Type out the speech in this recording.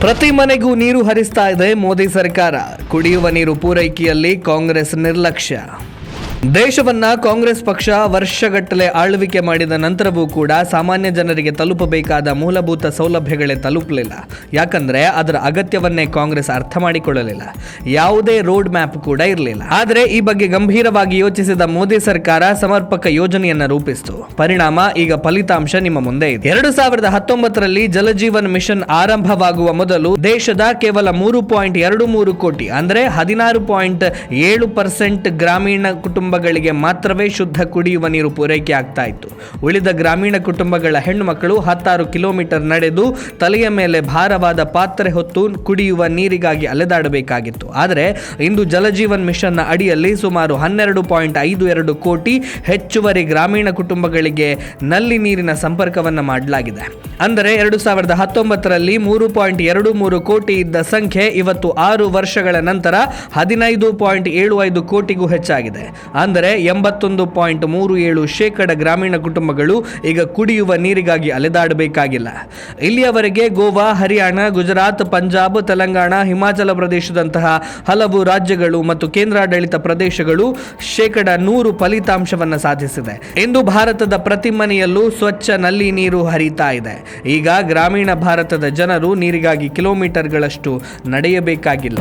ಪ್ರತಿ ಮನೆಗೂ ನೀರು ಹರಿಸ್ತಾ ಇದೆ ಮೋದಿ ಸರ್ಕಾರ. ಕುಡಿಯುವ ನೀರು ಪೂರೈಕೆಯಲ್ಲಿ ಕಾಂಗ್ರೆಸ್ ನಿರ್ಲಕ್ಷ್ಯ. ದೇಶವನ್ನ ಕಾಂಗ್ರೆಸ್ ಪಕ್ಷ ವರ್ಷಗಟ್ಟಲೆ ಆಳ್ವಿಕೆ ಮಾಡಿದ ನಂತರವೂ ಕೂಡ ಸಾಮಾನ್ಯ ಜನರಿಗೆ ತಲುಪಬೇಕಾದ ಮೂಲಭೂತ ಸೌಲಭ್ಯಗಳೇ ತಲುಪಲಿಲ್ಲ. ಯಾಕಂದ್ರೆ ಅದರ ಅಗತ್ಯವನ್ನೇ ಕಾಂಗ್ರೆಸ್ ಅರ್ಥ ಮಾಡಿಕೊಳ್ಳಲಿಲ್ಲ. ಯಾವುದೇ ರೋಡ್ ಮ್ಯಾಪ್ ಕೂಡ ಇರಲಿಲ್ಲ. ಆದರೆ ಈ ಬಗ್ಗೆ ಗಂಭೀರವಾಗಿ ಯೋಚಿಸಿದ ಮೋದಿ ಸರ್ಕಾರ ಸಮರ್ಪಕ ಯೋಜನೆಯನ್ನ ರೂಪಿಸಿತು. ಪರಿಣಾಮ ಈಗ ಫಲಿತಾಂಶ ನಿಮ್ಮ ಮುಂದೆ ಇದೆ. 2019ರಲ್ಲಿ ಜಲಜೀವನ್ ಮಿಷನ್ ಆರಂಭವಾಗುವ ಮೊದಲು ದೇಶದ ಕೇವಲ 3.23 ಕೋಟಿ ಅಂದ್ರೆ 16.7% ಗ್ರಾಮೀಣ ಕುಟುಂಬಗಳಿಗೆ ಮಾತ್ರವೇ ಶುದ್ಧ ಕುಡಿಯುವ ನೀರು ಪೂರೈಕೆ ಆಗ್ತಾ ಇತ್ತು. ಉಳಿದ ಗ್ರಾಮೀಣ ಕುಟುಂಬಗಳ ಹೆಣ್ಣು ಮಕ್ಕಳು 16 ಕಿಲೋಮೀಟರ್ ನಡೆದು ತಲೆಯ ಮೇಲೆ ಭಾರವಾದ ಪಾತ್ರೆ ಹೊತ್ತು ಕುಡಿಯುವ ನೀರಿಗಾಗಿ ಅಲೆದಾಡಬೇಕಾಗಿತ್ತು. ಆದರೆ ಇಂದು ಜಲಜೀವನ್ ಮಿಷನ್ನ ಅಡಿಯಲ್ಲಿ ಸುಮಾರು 12.52 ಕೋಟಿ ಹೆಚ್ಚುವರಿ ಗ್ರಾಮೀಣ ಕುಟುಂಬಗಳಿಗೆ ನಲ್ಲಿ ನೀರಿನ ಸಂಪರ್ಕವನ್ನು ಮಾಡಲಾಗಿದೆ. ಅಂದರೆ 2019ರಲ್ಲಿ 3.23 ಕೋಟಿ ಇದ್ದ ಸಂಖ್ಯೆ ಇವತ್ತು 6 ವರ್ಷಗಳ ನಂತರ 15.75 ಕೋಟಿಗೂ ಹೆಚ್ಚಾಗಿದೆ. ಅಂದರೆ 81.37% ಗ್ರಾಮೀಣ ಕುಟುಂಬಗಳು ಈಗ ಕುಡಿಯುವ ನೀರಿಗಾಗಿ ಅಲೆದಾಡಬೇಕಾಗಿಲ್ಲ. ಇಲ್ಲಿಯವರೆಗೆ ಗೋವಾ, ಹರಿಯಾಣ, ಗುಜರಾತ್, ಪಂಜಾಬ್, ತೆಲಂಗಾಣ, ಹಿಮಾಚಲ ಪ್ರದೇಶದಂತಹ ಹಲವು ರಾಜ್ಯಗಳು ಮತ್ತು ಕೇಂದ್ರಾಡಳಿತ ಪ್ರದೇಶಗಳು 100% ಫಲಿತಾಂಶವನ್ನು ಸಾಧಿಸಿದೆ. ಇಂದು ಭಾರತದ ಪ್ರತಿ ಮನೆಯಲ್ಲೂ ಸ್ವಚ್ಛ ನಲ್ಲಿ ನೀರು ಹರಿತಾ ಇದೆ. ಈಗ ಗ್ರಾಮೀಣ ಭಾರತದ ಜನರು ನೀರಿಗಾಗಿ ಕಿಲೋಮೀಟರ್ಗಳಷ್ಟು ನಡೆಯಬೇಕಾಗಿಲ್ಲ.